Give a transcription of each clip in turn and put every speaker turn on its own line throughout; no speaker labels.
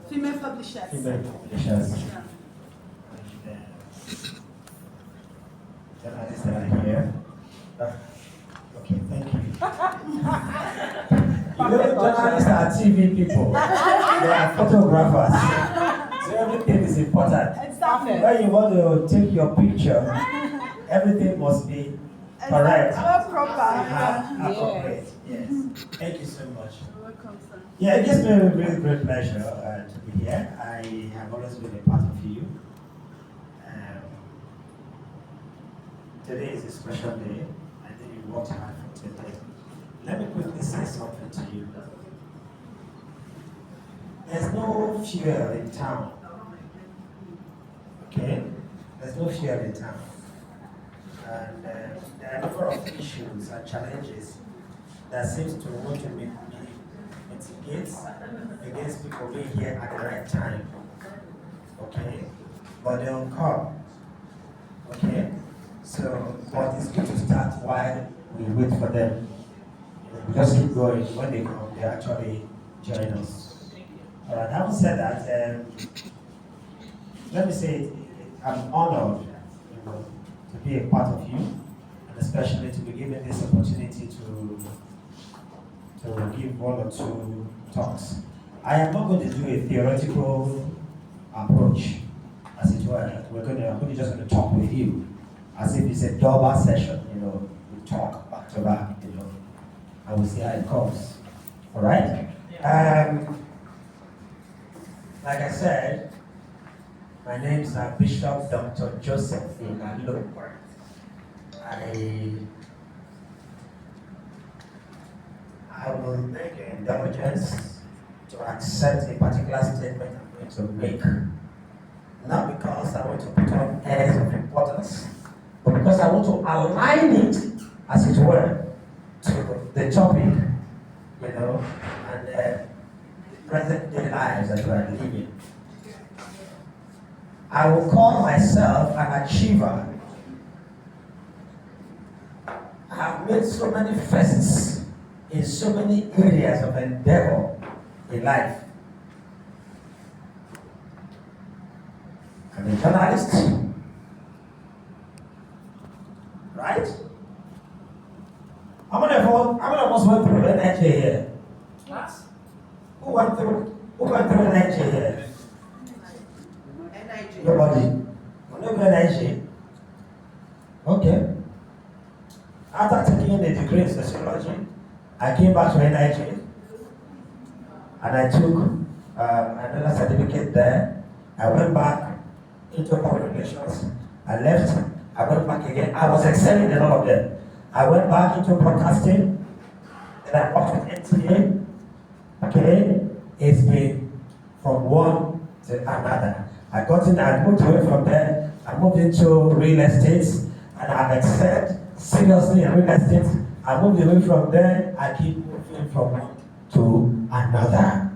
Female publishers.
Female publishers.
Yeah.
Journalists that are here. Okay, thank you. Journalists are TV people. They are photographers. So everything is important.
Exactly.
When you want to take your picture, everything must be correct.
Proper.
Appropriate. Yes. Thank you so much.
You're welcome, sir.
Yeah, it gives me a really great pleasure to be here. I have always been a part of you. Today is a special day. I think you worked hard for today. Let me quickly say something to you. There's no fuel in town. Okay? There's no fuel in town. And there are a number of issues and challenges that seems to want to mitigate against people being here at the right time. Okay? But they don't come. Okay? So, but it's good to start while we wait for them. We just keep going. When they come, they actually join us. Alright, having said that, let me say I'm honored, to be a part of you, and especially to be given this opportunity to give one or two talks. I am not going to do a theoretical approach, as it were. I'm just going to talk with you, as if it's a double session. We talk back to back, and we'll see how it goes. All right. Like I said, my name is Bishop Dr. Joseph Ighalo. I will make an indulgence to accept a particular statement I'm going to make. Not because I want to put on airs of importance, but because I want to align it, as it were, to the topic, and the present day lives that we are living. I will call myself an achiever. I have made so many firsts in so many areas of endeavor in life. I'm a journalist, right? How many of us went through NHA here?
What?
Who went through NHA here? Nobody. We're not going NHA. Okay. After taking a degree in sociology, I came back to NIJ and I took another certificate there. I went back into public relations. I left. I went back again. I was excelling in all of them. I went back into broadcasting. Then I worked with NTA. Okay, it's been from one to another. I moved away from there. I moved into real estate, and I've excelled seriously in real estate. I moved away from there. I keep moving from one to another.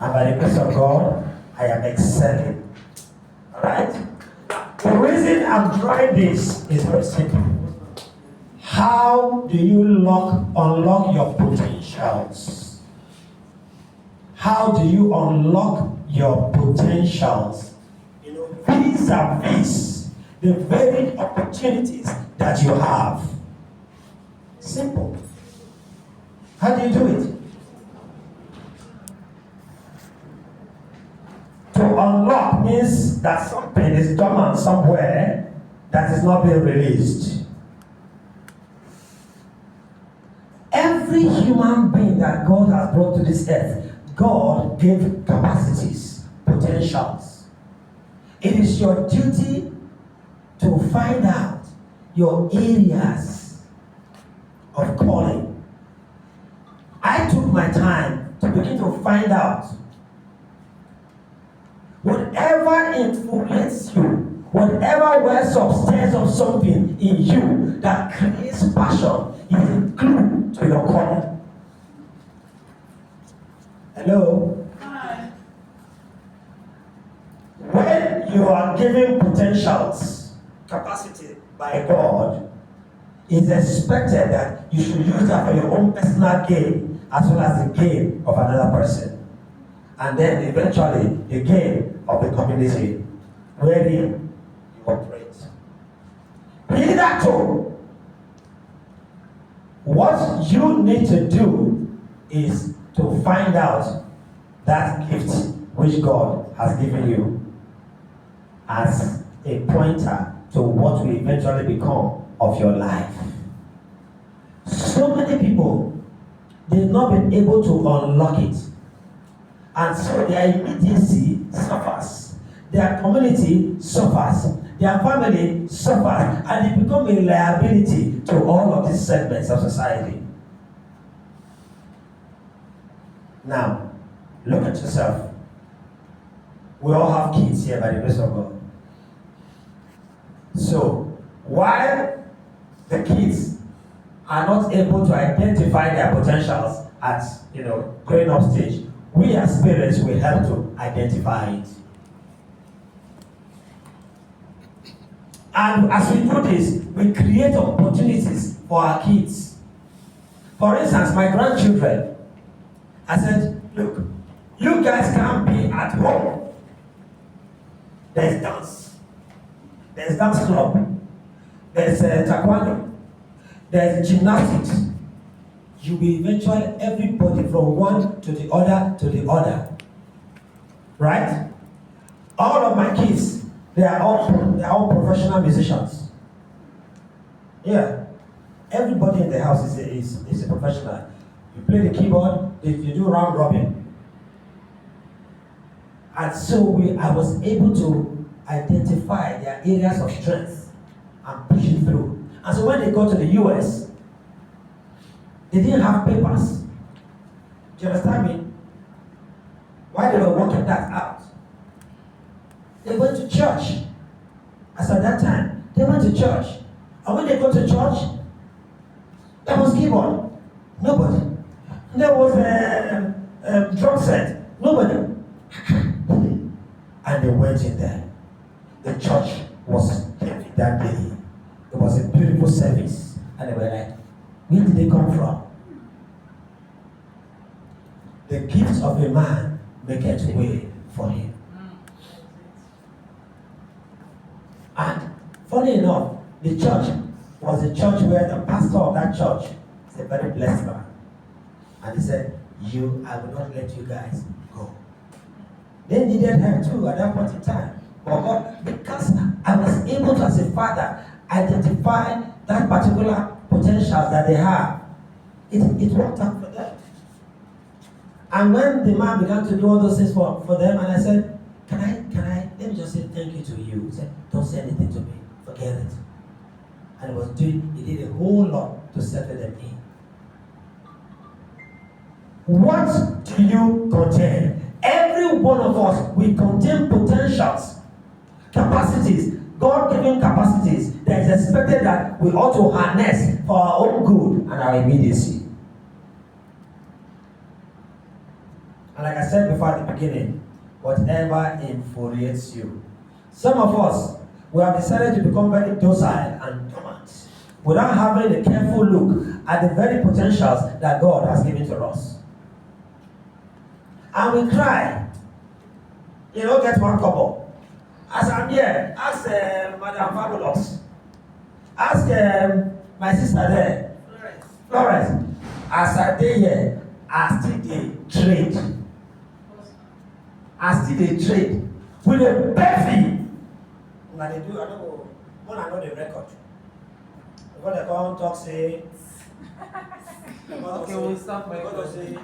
And by the grace of God, I am excelling. Alright? The reason I'm trying this is very simple. How do you unlock your potentials? How do you unlock your potentials? Vis-a-vis the varied opportunities that you have. Simple. How do you do it? To unlock means that something is dormant somewhere that is not being released. Every human being that God has brought to this earth, God gave capacities, potentials. It is your duty to find out your areas of calling. I took my time to begin to find out whatever influences you, whatever wears substance of something in you that creates passion is a clue to your calling. Hello?
Hi.
When you are given potentials, capacity by God, it's expected that you should use that for your own personal gain as well as the gain of another person. and then eventually the gain of the community wherein you operate. Hitherto, what you need to do is to find out that gift which God has given you as a pointer to what will eventually become of your life. So many people, they've not been able to unlock it. And so their immediacy suffers. Their community suffers. Their family suffers. And they become a liability to all of these segments of society. Now, look at yourself. We all have kids here by the grace of God. So, while the kids are not able to identify their potentials at growing up stage, we as parents will help to identify it. And as we do this, we create opportunities for our kids. For instance, my grandchildren, I said, look, you guys can't be at home. There's dance club, there's taekwondo, there's gymnastics. You will eventually, everybody from one to the other. Right? All of my kids, they are all professional musicians. Yeah. Everybody in the house is a professional. You play the keyboard, you do round robin. And so I was able to identify their areas of strength and push it through. And so when they go to the US, they didn't have papers. Do you understand me? Why they were working that out? They went to church. As at that time, they went to church. And when they go to church, there was keyboard. Nobody. There was a drum set. Nobody. And they went in there. The church was heavy that day. It was a beautiful service. And they were like, where did they come from? The gift of a man maketh way for him. And funny enough, the church was a church where the pastor of that church is a very blessed man. And he said, I will not let you guys go. They needed help too at that point in time. But God, because I was able to, as a father, identify that particular potential that they have, it worked out for them. And when the man began to do all those things for them, and I said, can I, let me just say thank you to you. He said, don't say anything to me, forget it. And he did a whole lot to settle them in. What do you contain? Every one of us, we contain potentials, capacities, God-given capacities that is expected that we ought to harness for our own good and our immediacy. And like I said before at the beginning, whatever infuriates you. Some of us, we have decided to become very docile and dormant without having a careful look at the very potentials that God has given to us. And we cry, get one couple. As I'm here, ask Madam Fabulous. Ask my sister there, Florence. As I dey here, I still dey trade. With a bevy. Now they do, I don't know, when I know the record. When they come talk, say,
Okay, we'll stop.
say,